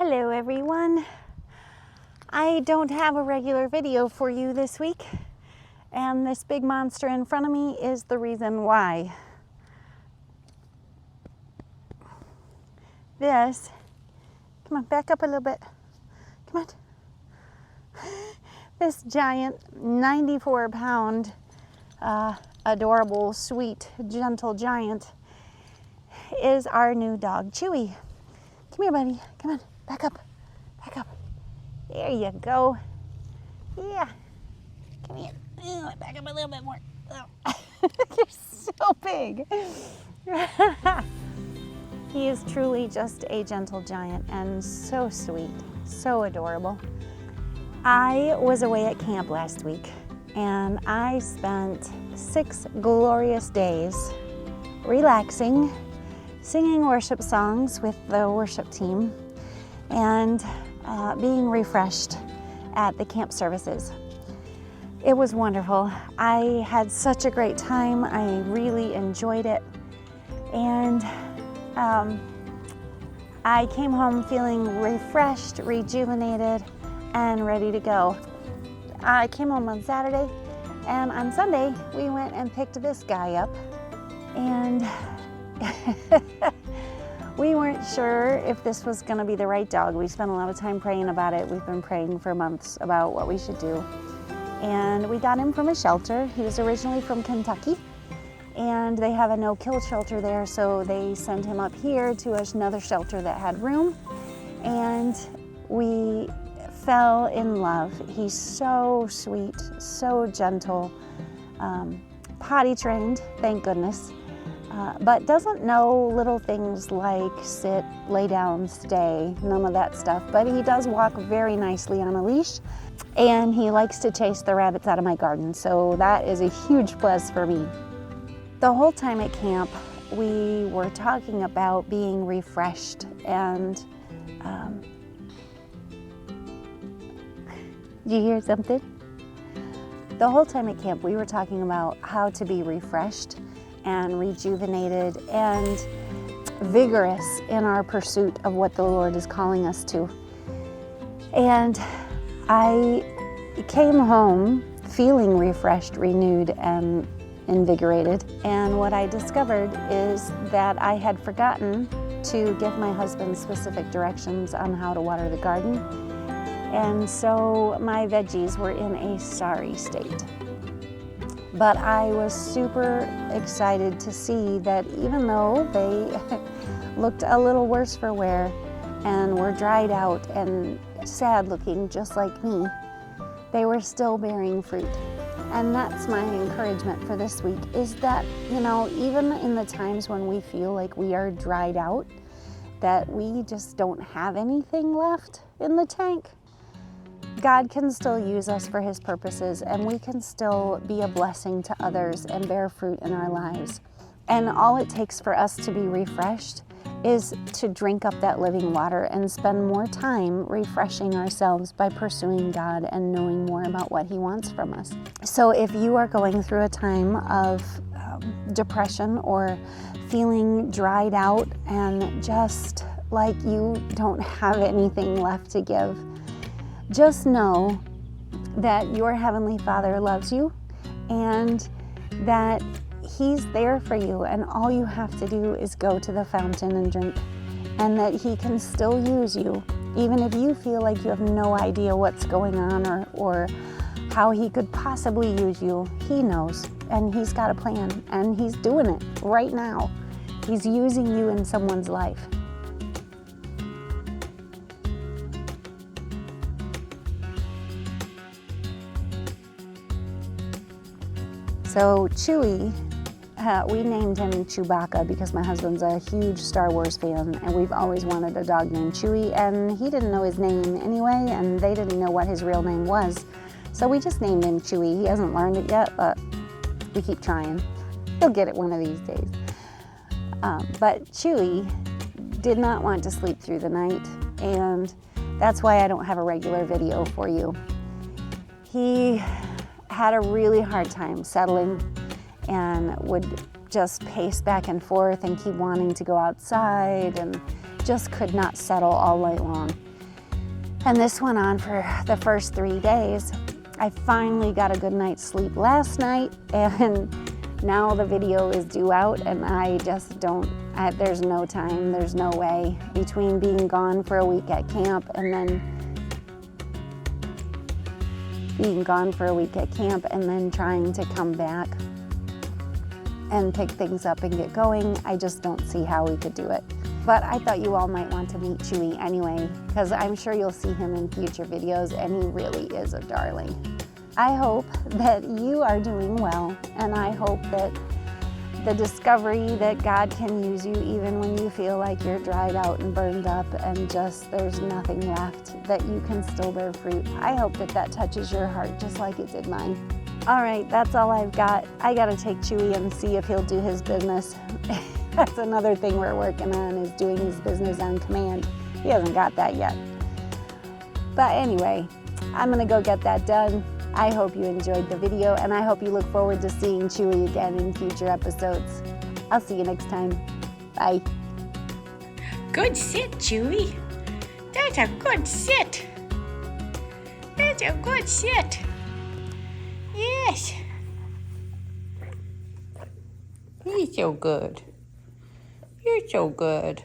Hello everyone. I don't have a regular video for you this week, and this big monster in front of me is the reason why. This, come on, back up a little bit. Come on. This giant 94-pound, adorable, sweet, gentle giant is our new dog, Chewy. Come here, buddy. Come on, back up. Back up. There you go. Yeah. Come here. Back up a little bit more. Oh. You're so big. He is truly just a gentle giant and so sweet, so adorable. I was away at camp last week and I spent 6 glorious days relaxing, singing worship songs with the worship team, and being refreshed at the camp services. It was wonderful. I had such a great time. I really enjoyed it. And I came home feeling refreshed, rejuvenated, and ready to go. I came home on Saturday, and on Sunday, we went and picked this guy up. And we weren't sure if this was going to be the right dog. We spent a lot of time praying about it. We've been praying for months about what we should do. And we got him from a shelter. He was originally from Kentucky, and they have a no-kill shelter there, so they sent him up here to another shelter that had room, and we fell in love. He's so sweet, so gentle, potty trained, thank goodness. But doesn't know little things like sit, lay down, stay, none of that stuff. But he does walk very nicely on a leash, and he likes to chase the rabbits out of my garden, so that is a huge plus for me. The whole time at camp, we were talking about being refreshed, and did you hear something? The whole time at camp, we were talking about how to be refreshed and rejuvenated and vigorous in our pursuit of what the Lord is calling us to. And I came home feeling refreshed, renewed, and invigorated. And what I discovered is that I had forgotten to give my husband specific directions on how to water the garden. And so my veggies were in a sorry state. But I was super excited to see that even though they looked a little worse for wear and were dried out and sad looking just like me, they were still bearing fruit. And that's my encouragement for this week, is that, you know, even in the times when we feel like we are dried out, that we just don't have anything left in the tank, God can still use us for His purposes, and we can still be a blessing to others and bear fruit in our lives. And all it takes for us to be refreshed is to drink up that living water and spend more time refreshing ourselves by pursuing God and knowing more about what He wants from us. So if you are going through a time of depression or feeling dried out and just like you don't have anything left to give, just know that your Heavenly Father loves you and that He's there for you, and all you have to do is go to the fountain and drink, and that He can still use you, even if you feel like you have no idea what's going on or how He could possibly use you. He knows, and He's got a plan, and He's doing it right now. He's using you in someone's life. So Chewy, we named him Chewbacca because my husband's a huge Star Wars fan, and we've always wanted a dog named Chewy, and he didn't know his name anyway, and they didn't know what his real name was. So we just named him Chewy. He hasn't learned it yet, but we keep trying. He'll get it one of these days. But Chewy did not want to sleep through the night, and that's why I don't have a regular video for you. He had a really hard time settling and would just pace back and forth and keep wanting to go outside and just could not settle all night long. And this went on for the first 3 days. I finally got a good night's sleep last night, and now the video is due out, and I just don't, there's no time, there's no way between being gone for a week at camp and then trying to come back and pick things up and get going. I just don't see how we could do it. But I thought you all might want to meet Chewy anyway, because I'm sure you'll see him in future videos, and he really is a darling. I hope that you are doing well, and I hope that the discovery that God can use you even when you feel like you're dried out and burned up and just there's nothing left, that you can still bear fruit. I hope that that touches your heart just like it did mine. All right, that's all I've got. I gotta take Chewy and see if he'll do his business. That's another thing we're working on, is doing his business on command. He hasn't got that yet. But anyway, I'm gonna go get that done. I hope you enjoyed the video, and I hope you look forward to seeing Chewy again in future episodes. I'll see you next time. Bye. Good sit, Chewy. That's a good sit. That's a good sit. Yes. He's so good. You're so good.